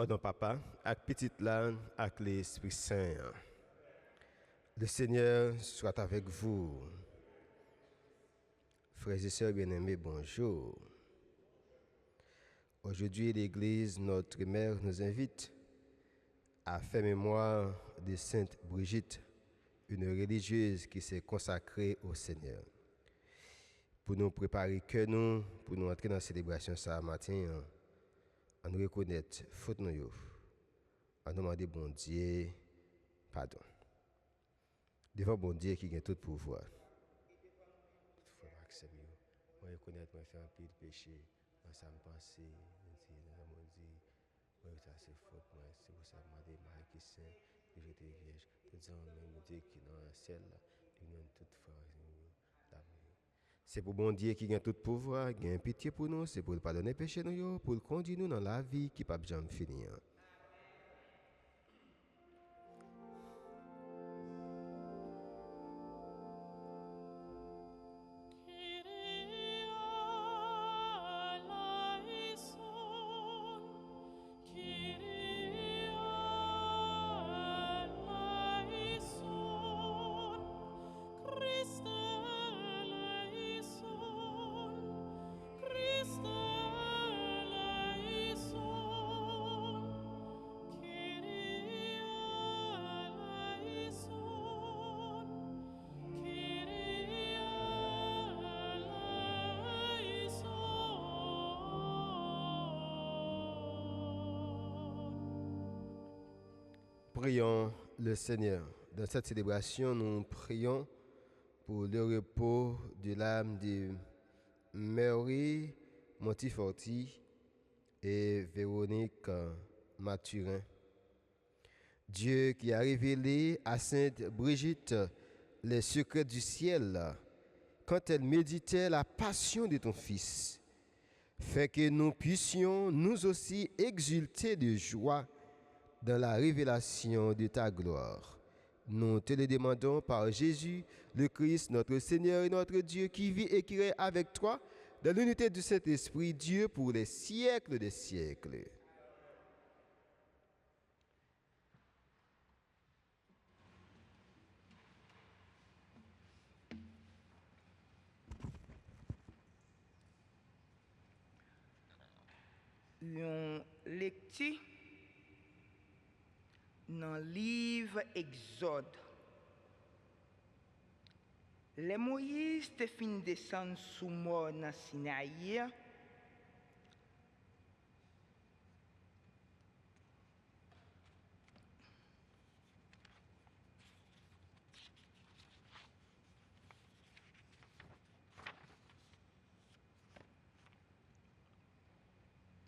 Au nom papa, avec petite là, avec l'Esprit Saint. Le Seigneur soit avec vous. Frères et sœurs bien-aimés, bonjour. Aujourd'hui, l'Église, notre mère, nous invite à faire mémoire de Sainte Brigitte, une religieuse qui s'est consacrée au Seigneur. Pour nous préparer que nous, pour nous entrer dans la célébration ce matin, on nous reconnaître faute nous, on demander bon Dieu pardon. Devant bon Dieu qui a tout pouvoir. Moi reconnaître, moi faire un pile de péché, moi ça me penser, moi dire, moi ça c'est faute, moi c'est pour ça demander Marie qui saint, que j'étais vierge, tout ça même Dieu qui dans la ciel là, il y a toute force là. C'est pour bon Dieu qui a tout pouvoir, qui a pitié pour nous, c'est pour pardonner péché nous, pour conduire nous dans la vie qui pas jamais finir. Prions le Seigneur. Dans cette célébration, nous prions pour le repos de l'âme de Mary Monteforti et Véronique Mathurin. Dieu qui a révélé à Sainte Brigitte les secrets du ciel quand elle méditait la passion de ton Fils, fait que nous puissions nous aussi exulter de joie dans la révélation de ta gloire. Nous te le demandons par Jésus, le Christ, notre Seigneur et notre Dieu, qui vit et qui règne avec toi, dans l'unité du Saint-Esprit, Dieu, pour les siècles des siècles. Une lecture dans le livre Exode. Les Moïse te fin descendre sous mort dans Sinaï.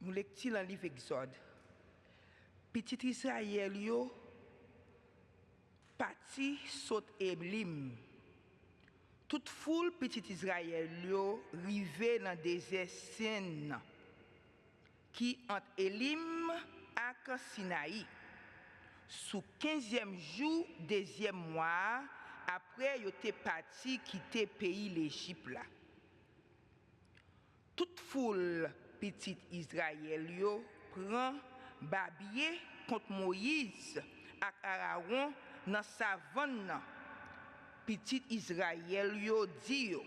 Nous lecture dans le livre Exode. Petit Israël yo parti saute Eblim. Toute foule petit Israël yo rivé dans désert Sin qui entre Elim et Sinaï. Sous 15e jour, 2e mois, après yo te parti quitter pays l'Égypte là. Toute foule petit Israël yo prend babier contre Moïse et Aaron dans savane. Petit Israël yo dit yo,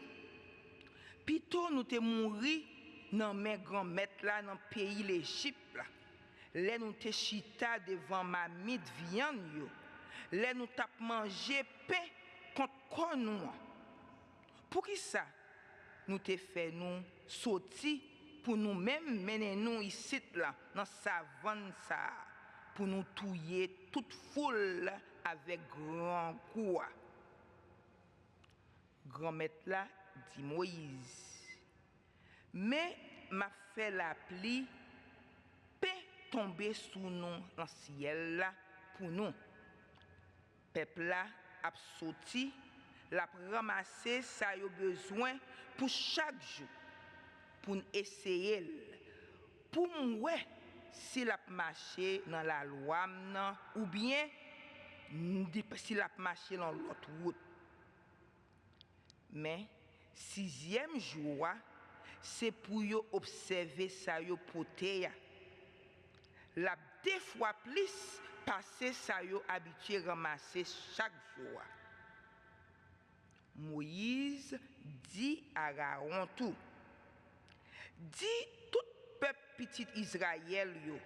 plutôt nous te mouri dans mes grand-mère là dans pays l'Égypte là. Les nous te chita devant mamite viande yo. Les nous tap manger pain contre corps nous. Pour qui ça nous te fait nous sortir pour nous même mener nous ici là dans savane ça pour nous tuer toute foule avec grand coup. Grand-mère là dit Moïse, mais m'a fait la pluie, paix tomber sous nous dans le ciel là pour nous. Peuple là a sorti, l'a ramassé ça y a besoin pour chaque jour, pour essayer, pour moi s'il a marché dans la loi ou bien s'il a marché dans l'autre route. Mais 6e jour, c'est pour yo observer ça yo poté. La 2 fois plus passer ça yo habitué ramasser chaque jour. Moïse dit à Aaron tout. Dit tout peuple petit Israël yo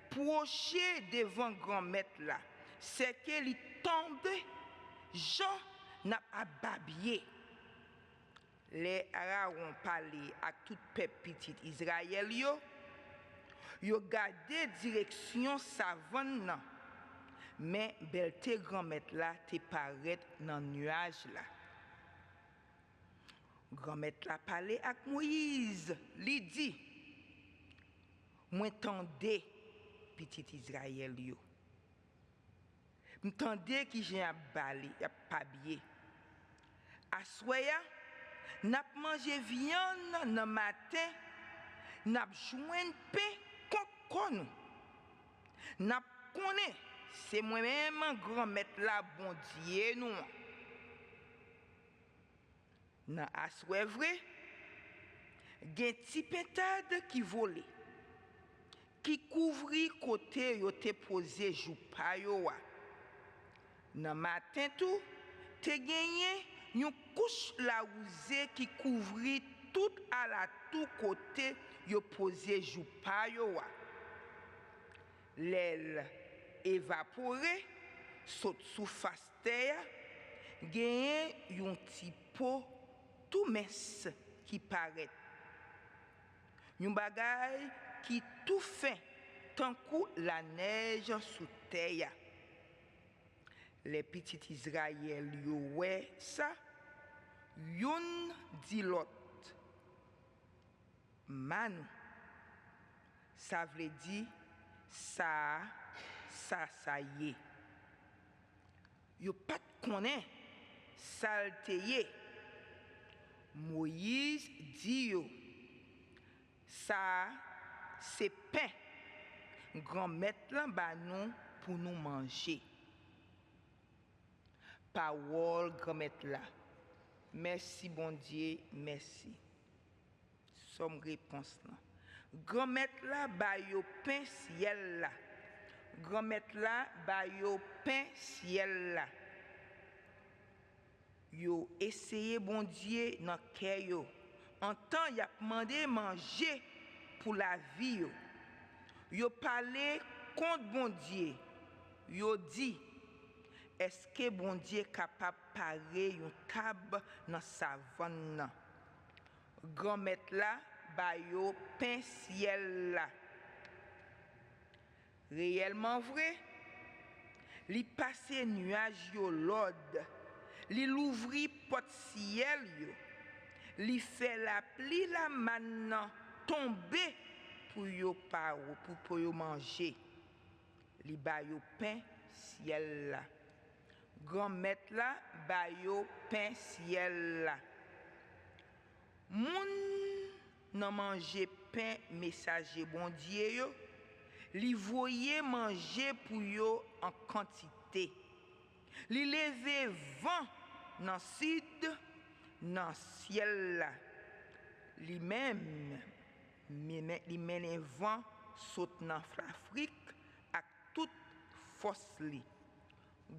proché devant grand maître là, c'est que li tombe Jean n'a pas babillé. Les Aaron parlé à tout peuple petit Israël yo gardé direction savane nan. Mais belte grand maître là te paraît dans nuage là. Grand maître là parlé avec Moïse, li dit moi tendez petit Israël yo. M'tendez qui j'ai a balé, a pabillé. Assoya n'a mangé viande dans matin, n'a joint pain kokon. N'a connaît c'est moi-même grand maître là bon Dieu nous. Nan aswe vrai, gen ti pentade qui volé, qui couvri côté yo te posé jou pa yo wa. Nan matin tout, te genyen yon couche la ouze qui couvri tout à la tout côté yo posé jou pa yo wa. L'aile évaporée, saute sous face terre, genyen yon ti pot tout mince qui paraît. Yon bagay qui tout fin, tant que la neige sous terre. Les petits Israël yo ouais ça, yon dit l'autre. Manou, ça veut dire ça y est. Yo pas connaît salteye. Moïse dit yo, ça c'est pain. Grand maître là ba nous pour nous manger. Parole grand maître là. Merci bon Dieu, merci. Somme réponse là. Grand maître là ba yo pain ciel là. Grand maître là ba yo pain ciel là. Yo essayé bon Dieu dans cœur yo. En temps y a demandé manger pour la vie yo. Yo parlé contre bon Dieu. Yo dit est-ce que bon Dieu capable parer une table dans savane nan? Grand maître là ba yo pain ciel là. Réellement vrai, li passé nuage yo l'ordre. Li l'ouvri porte ciel yo. Li fait la pluie la manne tomber pour yo pa pour yo manger. Li ba yo pain ciel là. Grand maître là ba yo pain ciel là. Moun nan manger pain messager bon Dieu yo. Li voye manger pour yo en quantité. Li leve vent dans sud, dans ciel là. Li même li mène vent saute dans l'Afrique avec toute force li.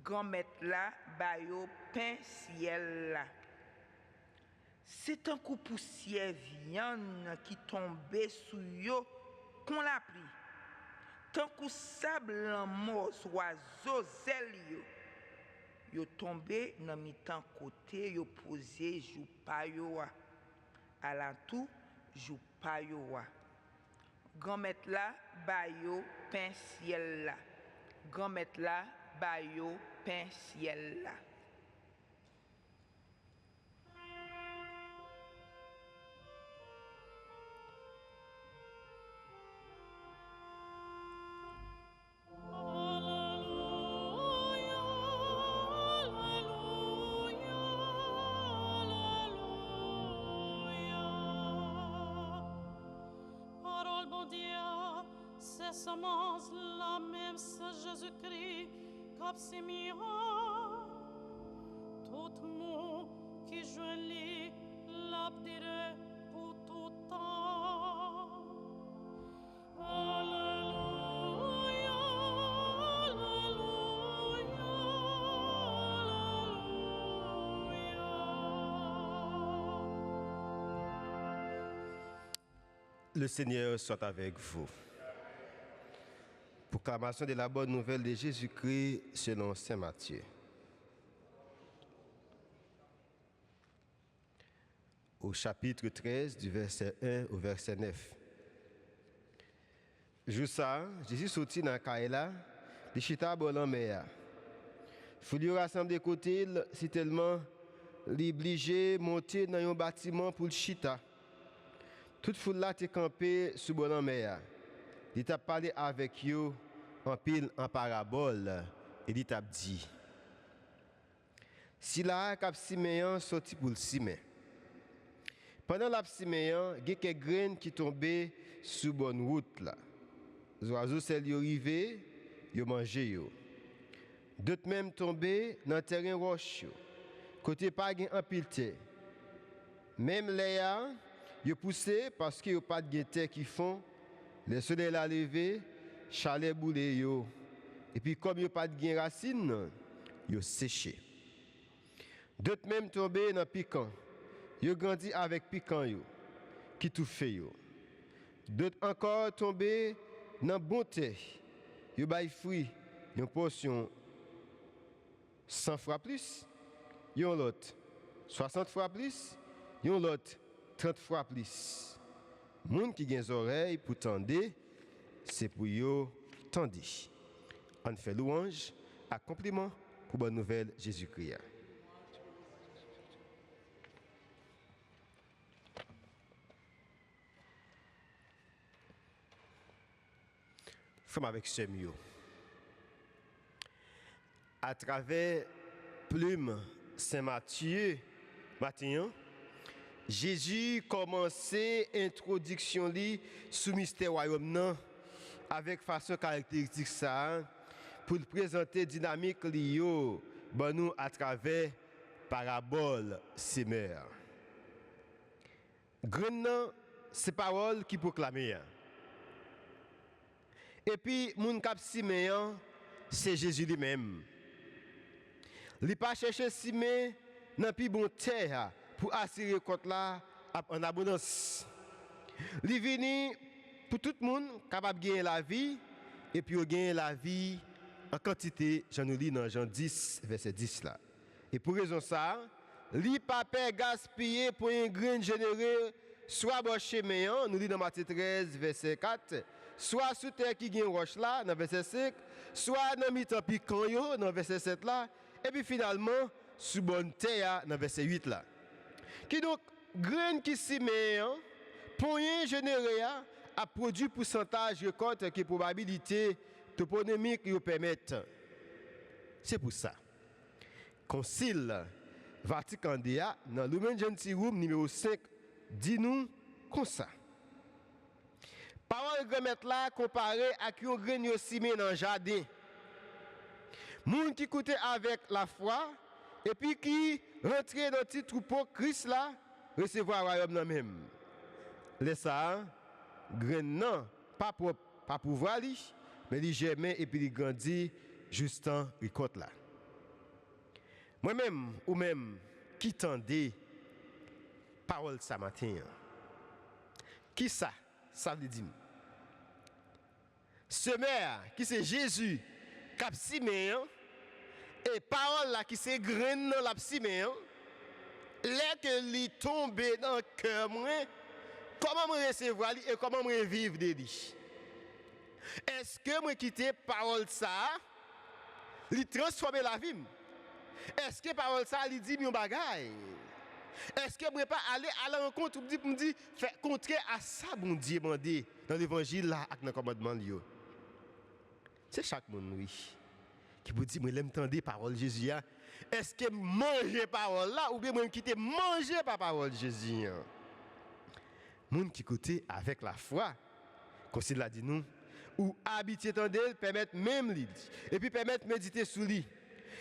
Grand maître là ba yo pain ciel là. C'est un coup poussière viande qui tombait sous yo qu'on l'a pris. Tant que sable en mos oiseau zel yo. Yo tombé dans mi-temps côté yo posé jou pa yo wa. À la tout jou pa yo wa. Grand maître là ba yo pain ciel là. Grand maître là ba yo pain ciel là. Semence la même, c'est Jésus-Christ, cap sémillon. Tout mot qui jolie, l'abdire pour tout temps. Alléluia. Le Seigneur soit avec vous. Proclamation de la bonne nouvelle de Jésus-Christ selon saint Matthieu. Au chapitre 13, du verset 1 au verset 9. Jour ça, Jésus sortit dans Kaïla, de chita bolan mer. Foule rassemble des côtés, si tellement l'obligé monter dans un bâtiment pour le chita. Toute foule là t'est campé sous bolan mer. Il t'a parlé avec eux en pile en parabole et il t'a dit: si la cap Siméon sorti pour le Siméon. Pendant la Siméon, il y a quelques graines qui tombaient sur bonne route là. Les oiseaux celles y arrivaient, ils mangeaient. D'autres même tombaient dans le terrain rocheux. Côté pas gain en pile terre. Même Léa, ils poussaient parce qu'il n'y a pas de terre qui font. Le soleil l'a levé, chalet boulé yo. Et puis comme il n'y a pas de racines, ils séché. D'autres même tombés dans piquant. Ils grandi avec piquant yo, qui tout fait yo. D'autres encore tombés dans bon terre. Ils baillent fruit, une portion 100 fois plus, yon l'autre 60 fois plus, yon l'autre 30 fois plus. Moun qui gen oreilles pour tendre, c'est pour yo tendre. On fait louange, accomplissement pour bonne nouvelle Jésus-Christ. Femme avec ce mieux. À travers plume Saint Matthieu, Jésus commençait l'introduction sous mystère royaume avec façon caractéristique ça pour présenter dynamique liée nous à travers parabole sémère. Grain c'est parole qui proclame. Et puis moun k'ap Siméon, c'est Jésus lui-même. Il pas chercher Siméon dans pi bon terre pour assurer côte là en abondance. Il venu pour tout le monde capable de gagner la vie et puis gagner la vie en quantité, j'en lis dans Jean 10 verset 10 là. Et pour raison ça, il pas peur gaspiller pour un grain généreux soit bon chemin, nous lit dans Matthieu 13 verset 4. Soit sous terre qui gagne roche là, dans verset 5, soit dans mi-temps piquant yo, dans verset 7 là, et puis finalement, sous bonne terre, dans verset 8 là. Qui donc, graine qui Siméon, pour rien généré, a produit pourcentage récolte qui probabilité toponymique lui permettent. C'est pour ça. Concile Vatican II, dans Lumen Gentium numéro 5, dit-nous comme ça. Parole remettre là comparé à qui on graine yo simé dans le jardin. Moun qui écoutait avec la foi et puis qui rentrait dans petit troupeau Christ là recevoir royaume nan même. Laisse ça graine non pas pouvoir li mais li germer et puis li grandit juste en récolte là. Moi-même ou même qui tendait parole ça matin. Qui ça veut dire? Semeur qui c'est Jésus, cap Siméon, et parole là qui c'est graine dans la Siméon, là que li tombe dans le cœur moi, comment me recevoir et comment me vivre de lui? Est-ce que moi quitter parole ça, li transformer la vie? Est-ce que parole ça li dit mon bagaille? Est-ce que moi pas aller à la rencontre me dit faire contrer à ça bon Dieu mandé dans l'évangile là avec le commandement li? C'est chaque monde oui qui vous dit moi l'aime tendre parole Jésus. Est-ce que manger parole là ou bien moi quitter manger par parole Jésus? Monde qui côté avec la foi comme il l'a dit nous ou habiter tendre permettre même lui et puis permettre méditer sous lui.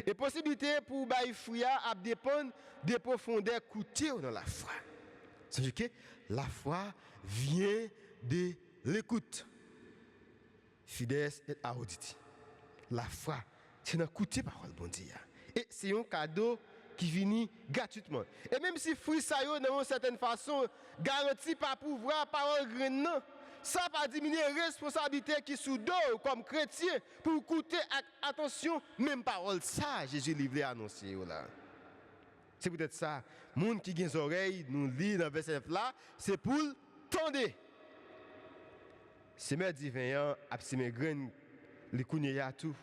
Et possibilité pour bailler fruit à dépendre des profondeurs coûtées dans la foi. C'est que la foi vient de l'écoute. Fides et auditi. La foi, c'est dans coûter parole bon Dieu. Et c'est un cadeau qui vient gratuitement. Et même si fruit ça yo dans une certaine façon garanti par pouvoir parole grain non, ça pas diminuer responsabilité qui sous dos comme chrétien pour écouter avec attention même parole ça Jésus livré annoncer là. C'est peut-être ça. Monde qui a des oreilles nous lit dans verset là, c'est pour tendre. C'est mes divin a mes grain les connaît à tout.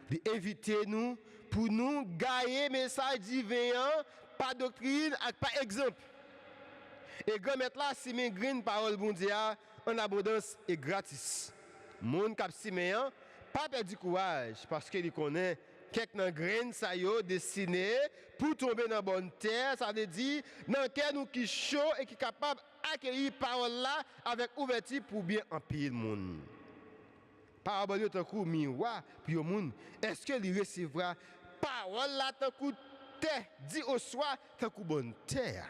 Il invite nous pour nous gagner message divin pas doctrine et pas exemple. Et grand mettre là si mes grain parole bon Dieu en abondance et gratis. Monde cap siméan pas perdre courage parce qu'il connaît quelques graines ça yo destiné pour tomber dans bonne terre, ça veut dire dans terre nous qui chaud et qui capable accueillir parole là avec ouverture pour bien empiler monde. Parole tant coup miroir puis au monde, est-ce que il recevra parole là tant coup terre dit au soir tant coup bonne terre.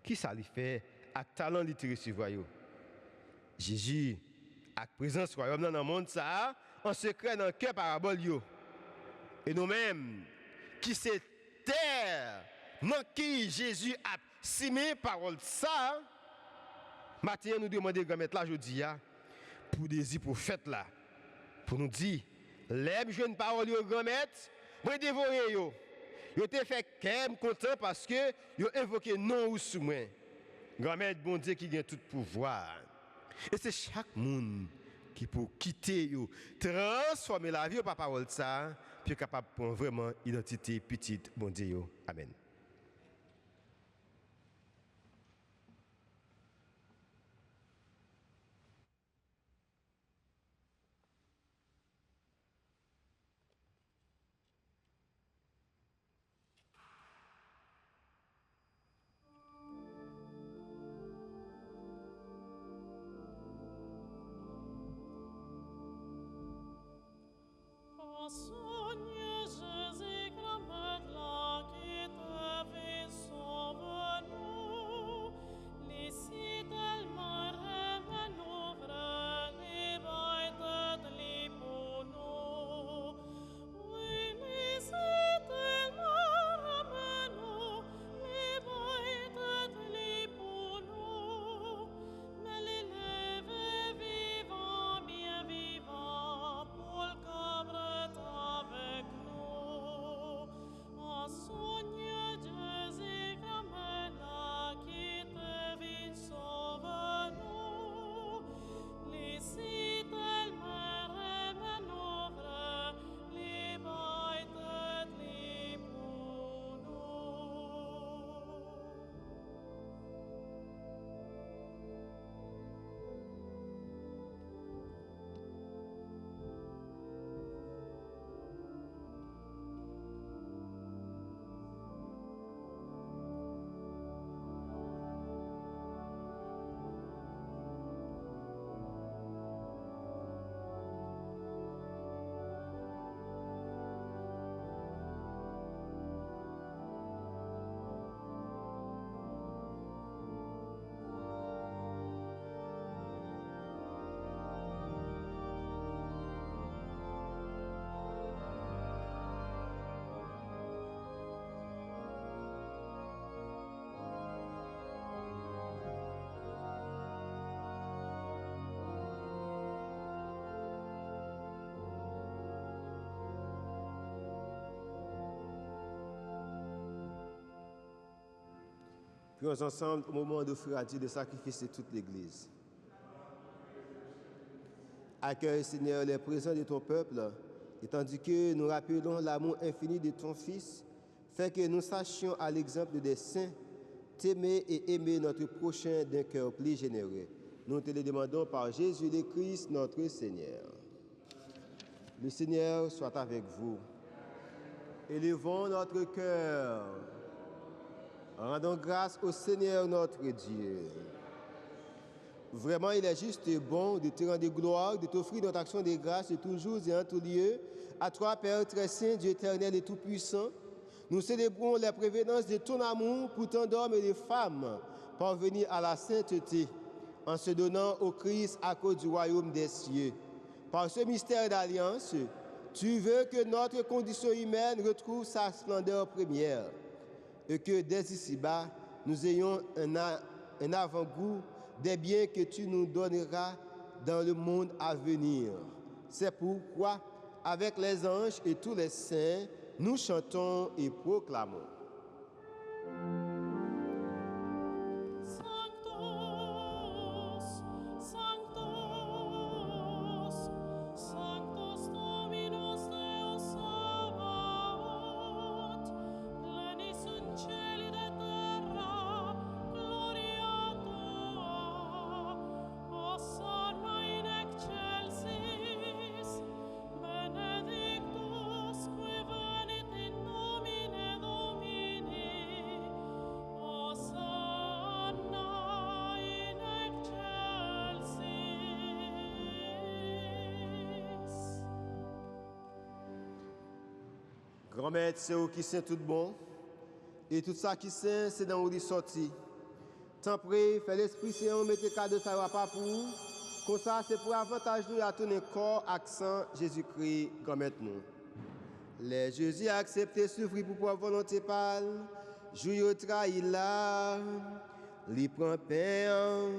Qui ça lui fait avec talent li recevoir yo? Jésus avec présence royaume dans le monde ça en secret dans cœur parabole yo. Et nous-mêmes qui c'est terre dans qui Jésus a simé parole ça matin nous demander grand maître là jodi a pour désir pour fête là pour nous dire l'aime jeune parole yo grand maître moi dévorer yo te fait qu'aime content parce que yo invoqué non ou sous moi grand maître bon Dieu qui a tout pouvoir et c'est chaque monde qui pour quitter yo transformer la vie par parole ça puis capable prendre vraiment identité petite bon Dieu yo. Amen. Prions ensemble au moment d'offrir à Dieu le sacrifice de toute l'Église. Accueille, Seigneur, les présents de ton peuple, et tandis que nous rappelons l'amour infini de ton Fils, fais que nous sachions, à l'exemple des saints, t'aimer et aimer notre prochain d'un cœur plus généreux. Nous te le demandons par Jésus le Christ, notre Seigneur. Le Seigneur soit avec vous. Élevons notre cœur. Rendons grâce au Seigneur notre Dieu. Vraiment, il est juste et bon de te rendre gloire, de t'offrir notre action de grâce de toujours et en tout lieu. À toi, Père très saint, Dieu éternel et tout-puissant, nous célébrons la prévenance de ton amour pour tant d'hommes et de femmes parvenir à la sainteté en se donnant au Christ à cause du royaume des cieux. Par ce mystère d'alliance, Tu veux que notre condition humaine retrouve sa splendeur première et que dès ici-bas, nous ayons un avant-goût des biens que tu nous donneras dans le monde à venir. C'est pourquoi, avec les anges et tous les saints, nous chantons et proclamons. Grand-mère, c'est où qui sait tout bon, et tout ça qui sait, c'est dans où il sorti. Tant pis, fait l'Esprit Saint, mettez cadeau, ça va pas pour vous. Comme ça, c'est pour avantage nous à tourner corps, accent Jésus-Christ, grand-mère nous. Les Jésus a accepté souffrir pour pouvoir volonté pâle, jouir trahi là, li prend pain,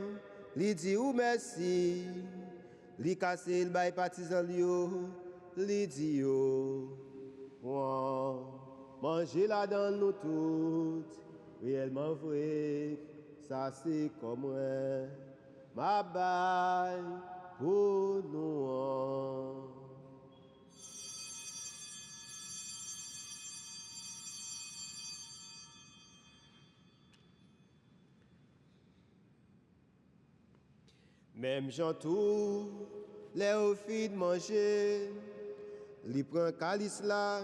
li dit ou merci, li casse le bail partisan li dit yo. Manger là dans nous toutes, réellement vrai, ça c'est comme moi, ma baille pour nous. Même Jean tout, les filles de manger. Li prend calice là,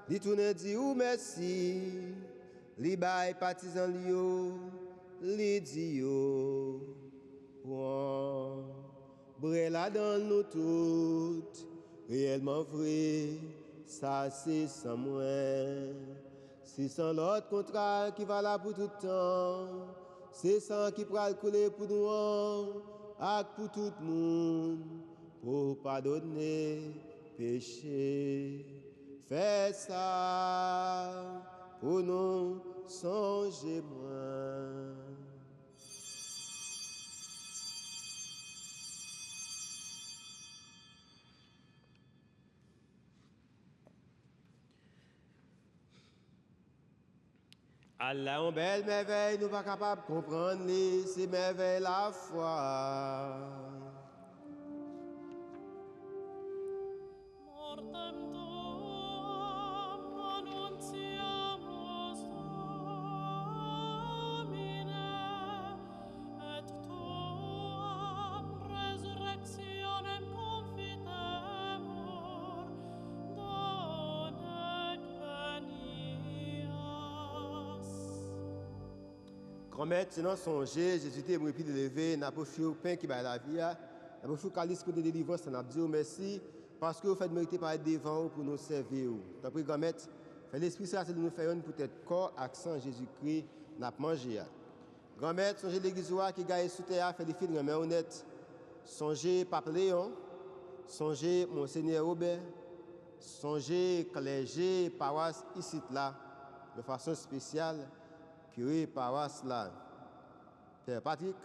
li tourne dit ou merci, li bay partisan li yo, li dit yo. Bré là dans nous toutes, réellement vrai, ça c'est sans moi. C'est sans l'autre contrat qui va là pour tout temps, c'est sans qui pral couler pour nous, et pour tout le monde, pour pardonner. Péché, fais ça pour nous songer moins. Allah, en belle merveille, nous pas capables de comprendre ces merveilles la foi. Grand-mère, sinon songer, Jésus était mort puis de lever, n'a pas fait au pain qui va la vie, n'a pas fait au calice pour de délivrance, n'a pas dit merci, parce que vous faites mériter par être devant pour nous servir. T'as pris grand-mère, fait l'Esprit Saint de nous faire une peut-être corps, accent Jésus-Christ, n'a pas mangé. Grand-mère, songez l'église qui gagne sous terre, fait des filles de grand-mère honnête. Songez Pape Léon, songez Monseigneur Robert, songez clergé, paroisse ici là, de façon spéciale. Curé paroisse là, Père Patrick,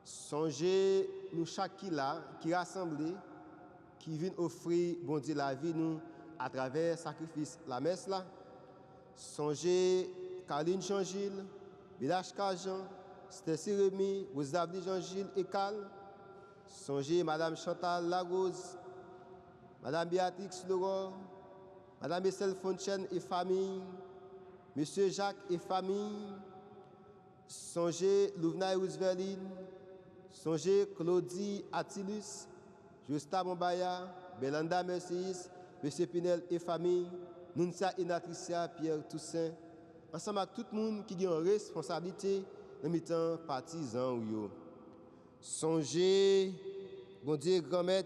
songez nous chaque qui là, qui rassemblé, qui vient offrir bon Dieu la vie nous à travers sacrifice la messe là. Songez Caroline Jean-Gilles, Village Cajan, Stécie Rémy, Rosalie Jean-Gilles et Cal. Songez Madame Chantal Lagose, Madame Béatrix Leroy, Madame Estelle Fontaine et famille. Monsieur Jacques et famille, songez Louvenaille Roosevelt, songez Claudie Attilus, Justa Mombaya, Belanda Mercis, Monsieur Pinel et famille, Nunsia et Natricia Pierre Toussaint, ensemble avec tout le monde qui a une responsabilité dans le temps partisan. Songez, bon Dieu, grand-mère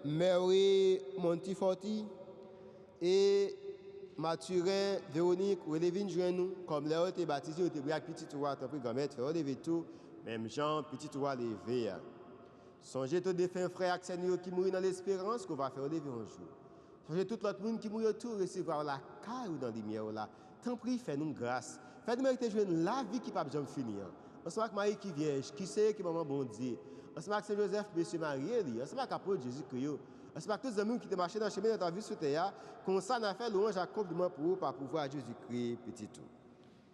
Mary Montiforti et Mathurin, Véronique, relevez nous comme les autres baptisés, vous avez petit roi, tant pis grand-mère, fait relever tout, même Jean, petit roi levé. Songez tous les défunts frères Axel qui mourent dans l'espérance qu'on va faire relever un jour. Changer tout l'autre monde qui mourit autour, recevoir la caille dans la lumière là. Tant pis, fais-nous grâce. Fais-nous mériter jouer la vie qui pas jamais finir. Ensemble avec Marie qui vierge, qui sait qui maman bon Dieu. Ensemble avec Saint Joseph, Monsieur Marie, ensemble avec l'apôtre Jésus-Christ. Ensemble avec tous les amis qui te marché dans le chemin de ta vie sur terre, comme ça, on a fait louange à compliment pour vous, par pouvoir Jésus-Christ, petit tout.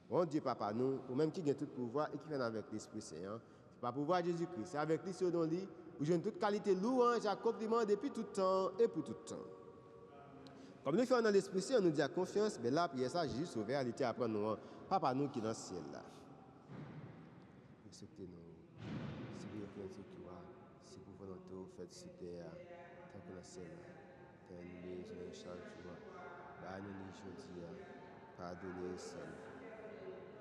Bon Dieu, Papa, nous, ou même qui a tout pouvoir et qui vient avec l'Esprit Saint, par pouvoir Jésus-Christ, c'est avec lui sur nos lits, où j'ai toute qualité louange à compliment depuis tout temps et pour tout temps. Comme nous faisons dans l'Esprit Saint, on nous dit à confiance, mais là, prière ça, Jésus sauvé, elle était après nous, Papa, nous qui est dans le ciel là. Respectez-nous, si vous êtes ce qui va, si vous volonté, faites sur terre, tant que dans le ciel là. Tenez, je chaque jour, bah, nous les jeudi, pardonnez seul.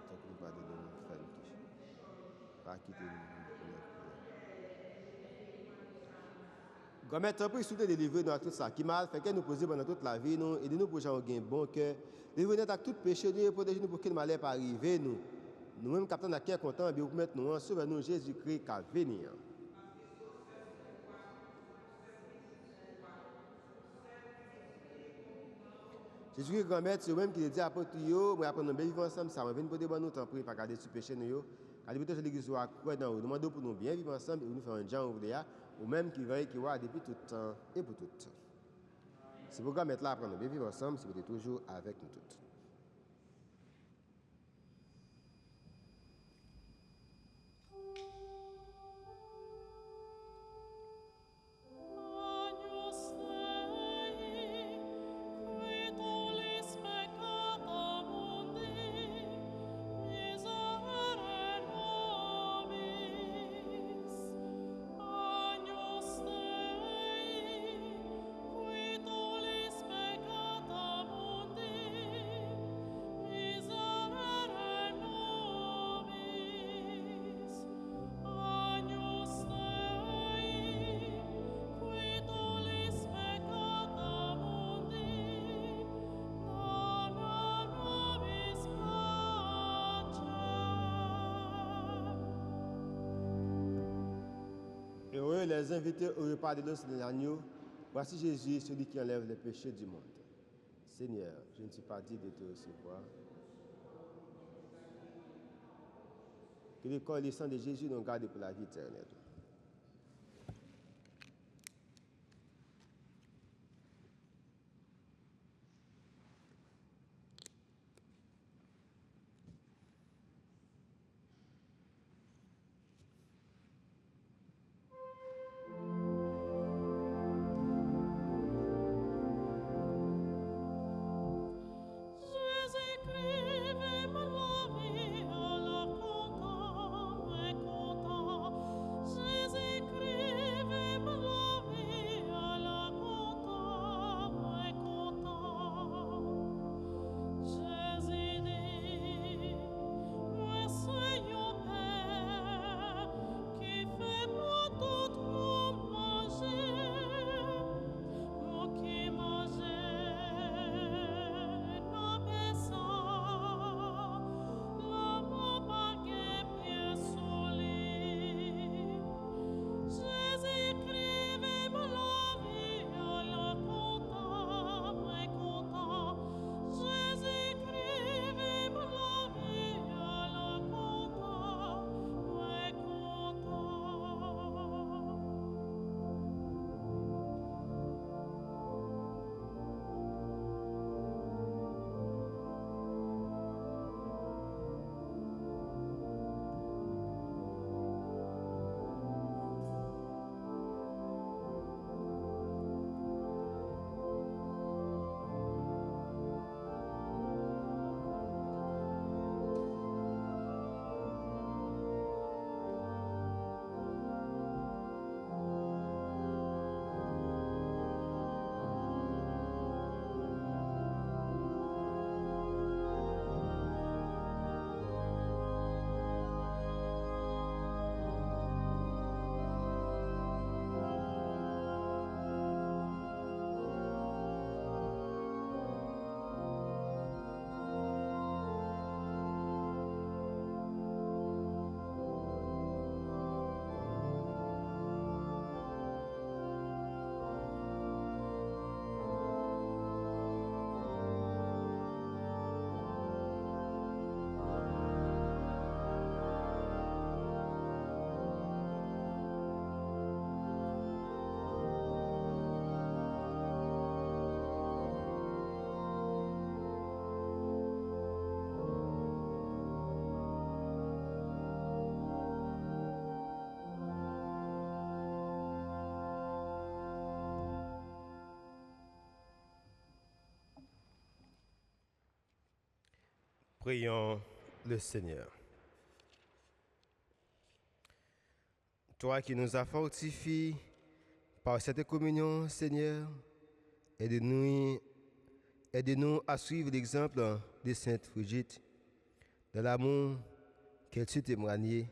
Tant que nous pardonnons, nous faisons toucher. Pas quitter nous pour notre prière. Grand tant pis, souhaitez délivrer nous à tout ça qui mal, fait que nous poser pendant toute la vie, nous, aidez-nous pour gens qui ont un bon cœur, délivrez-nous à tout péché, nous protégez-nous pour que le malheur pas arriver, nous. Nous-mêmes, capitaine, à qui est content, bien, vous mettez nous en sauvez-nous Jésus-Christ qui a venir. Jésus-Christ, grand-mère, c'est vous-même qui dit à l'apôtre, moi, après nous vivre ensemble, ça va venir pour des bonnes nous, tant pis, pas garder sur péché, nous. Quand nous sommes l'église, nous demandons pour nous bien vivre ensemble et nous faire un genre ou même qui veille, qui voit depuis tout temps et pour tout temps. C'est pourquoi mettre là, après nous bien vivre ensemble, si vous êtes toujours avec nous tous. Heureux les invités au repas de l'os de l'agneau. Voici Jésus, celui qui enlève les péchés du monde. Seigneur, je ne suis pas digne de te recevoir. Que le corps et le sang de Jésus nous gardent pour la vie éternelle. Jésus-Christ, vive ma vie, alors content, mais content. Prions le Seigneur. Toi qui nous as fortifiés par cette communion, Seigneur, aide-nous à suivre l'exemple de Sainte Brigitte, de l'amour qu'elle sut témoigner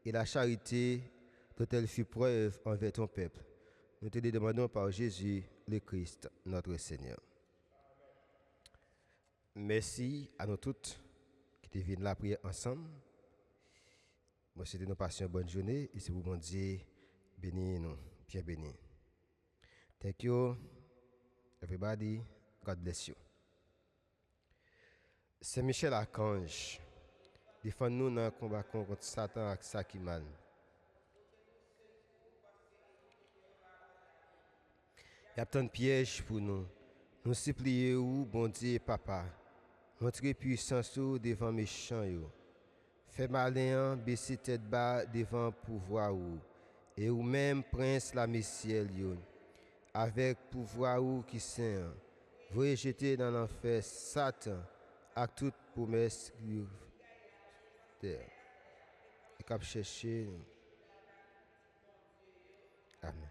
et la charité dont elle fut preuve envers ton peuple. Nous te le demandons par Jésus le Christ, notre Seigneur. Merci à nous toutes qui te viennent la prière ensemble. Moi, c'était nous passions une bonne journée et c'est vous, mon Dieu, bénis nous, bien bénis. Thank you, everybody. God bless you. Saint Michel Archange, défends-nous dans le combat contre Satan et ça qui mal. Il y a tant de pièges pour nous. Nous supplions, bon Dieu, Papa, montrez puissance devant méchants. Fais malin, baisser tête bas devant pouvoir. Et ou même, prince la messiel, avec pouvoir qui saint, vous jeter dans l'enfer Satan à toute promesse terre. Et cap chercher. Amen.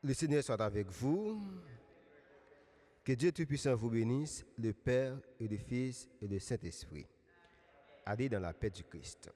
Le Seigneur soit avec vous. Que Dieu Tout-Puissant vous bénisse, le Père et le Fils et le Saint-Esprit. Allez dans la paix du Christ.